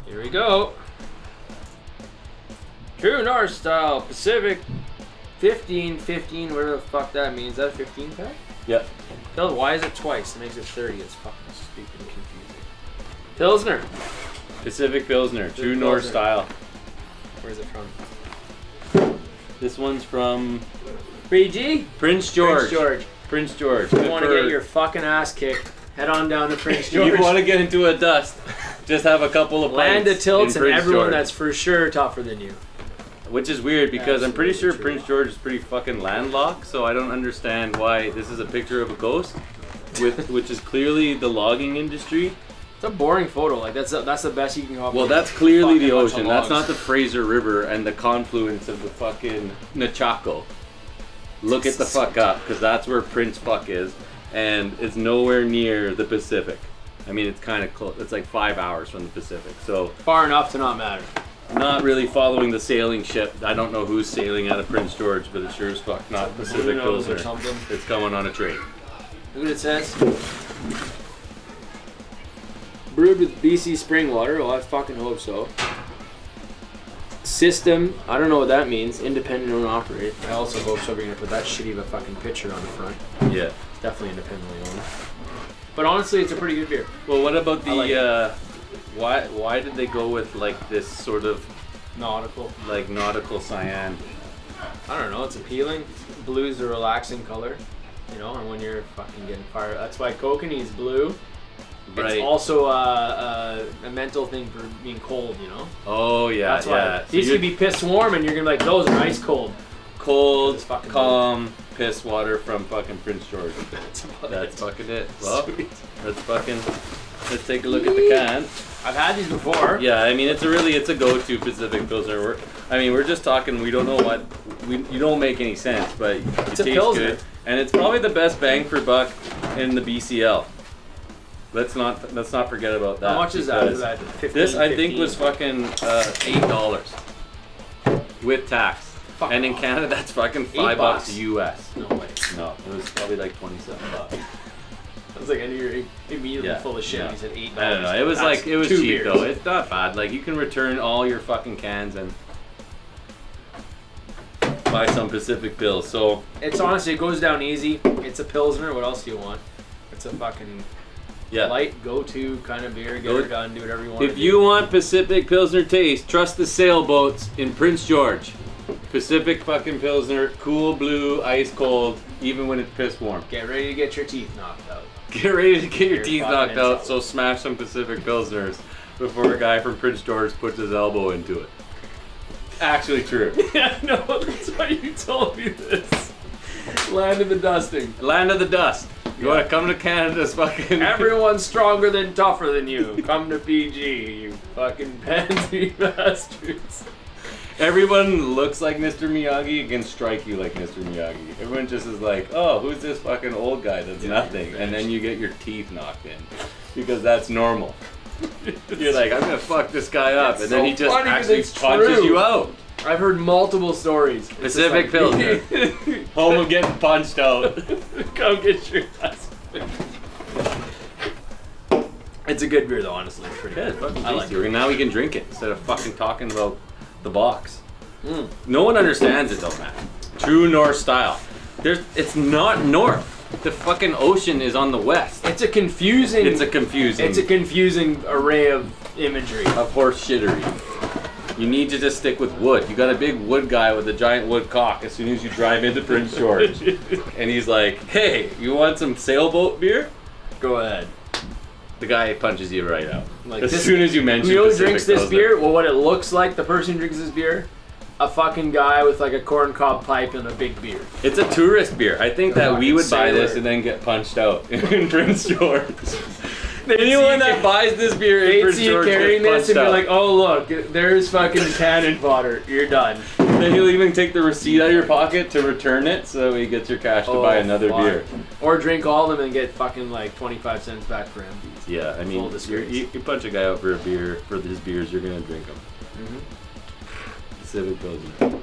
Here we go. True North style Pacific 15, whatever the fuck that means. Is that a 15 pack? Yep. Why is it twice? It makes it 30. It's fucking stupid and confusing. Pilsner. Pacific Pilsner, True North style. Where's it from? This one's from BG? Prince George. Prince George. If you want to get your fucking ass kicked, head on down to Prince George. If you want to get into a dust, just have a couple of Land of tilts and everyone George. that's for sure tougher than you. Which is weird because I'm pretty sure Prince George is pretty fucking landlocked, so I don't understand why this is a picture of a ghost, which is clearly the logging industry. It's a boring photo. Like that's the best you can come up with. Well, that's clearly the ocean. That's not the Fraser River and the confluence of the fucking Nechako. Look it the fuck up, because that's where Prince Fuck is, and it's nowhere near the Pacific. I mean, it's kind of close. It's like 5 hours from the Pacific, so far enough to not matter. Not really following the sailing ship. I don't know who's sailing out of Prince George, but it sure as fuck not Pacific Pilsner. It's coming on a train. Look what it says. Brewed with BC spring water. Well, I fucking hope so. System, I don't know what that means. Independent owned operate. I also hope so. We're gonna put that shitty of a fucking picture on the front. Yeah. It's definitely independently owned. But honestly, it's a pretty good beer. Well, what about the why did they go with like this sort of nautical cyan? I don't know. It's appealing. Blue's a relaxing color, you know. And when you're fucking getting fired, that's why Kokanee's blue. Right. It's also a mental thing for being cold, you know. Oh yeah, that's why these could be piss warm, and you're gonna be like, those are ice cold. Cold, calm, piss water from fucking Prince George. That's fucking it. Well, let's take a look at the can. I've had these before. Yeah, I mean it's a go-to Pacific Pilsner. We're just talking. We don't know what you don't make any sense, but it tastes good, and it's probably the best bang for buck in the BCL. Let's not forget about that. How much is that? 15, this I think was fucking $8 with tax. Fuck and in Canada that's fucking $5 US. No way. No, it was probably like $27. I was like, and you're immediately full of shit. Yeah. You said $8. I don't know. It was cheap beers. Though. It's not bad. Like you can return all your fucking cans and buy some Pacific Pills. So it's honestly it goes down easy. It's a Pilsner. What else do you want? It's a fucking light go-to kind of beer. Get her done. Do whatever you want. If you want Pacific Pilsner taste, trust the sailboats in Prince George. Pacific fucking Pilsner, cool blue, ice cold, even when it's piss warm. Get ready to get your teeth knocked out. Get ready to get your teeth knocked out, so smash some Pacific Pilsners before a guy from Prince George puts his elbow into it. Actually true. Yeah, no, that's why you told me this. Land of the dusting. Land of the dust. You want to come to Canada's fucking... Everyone's stronger than tougher than you. Come to PG, you fucking pansy bastards. Everyone looks like Mr. Miyagi and can strike you like Mr. Miyagi. Everyone just is like, oh, who's this fucking old guy that's nothing? And then you get your teeth knocked in. Because that's normal. You're like, I'm going to fuck this guy up. And then he just actually punches you out. I've heard multiple stories. Pacific Pilsner. Home of getting punched out. Come get your ass. It's a good beer though, honestly. It's pretty good. I like it. Now we can drink it instead of fucking talking about the box. No one understands it though, man. True North style. It's not north. The fucking ocean is on the west. It's a confusing array of imagery. Of horse shittery. You need to just stick with wood. You got a big wood guy with a giant wood cock as soon as you drive into Prince George. And he's like, hey, you want some sailboat beer? Go ahead. The guy punches you right out. Like as soon as you mention Pacific Pilsner. Who drinks this beer? Well, what it looks like, the person who drinks this beer, a fucking guy with like a corncob pipe and a big beer. It's a tourist beer. I think that we would buy this and then get punched out in Prince George. Anyone that buys this beer in Prince George carrying this and be like, oh look, there's fucking cannon fodder. You're done. Then he'll even take the receipt out of your pocket to return it so he gets your cash to buy another beer. Or drink all of them and get fucking like 25 cents back for empties. Yeah, I mean, you punch a guy out for a beer, for his beers, you're going to drink them. Pacific Pilsner.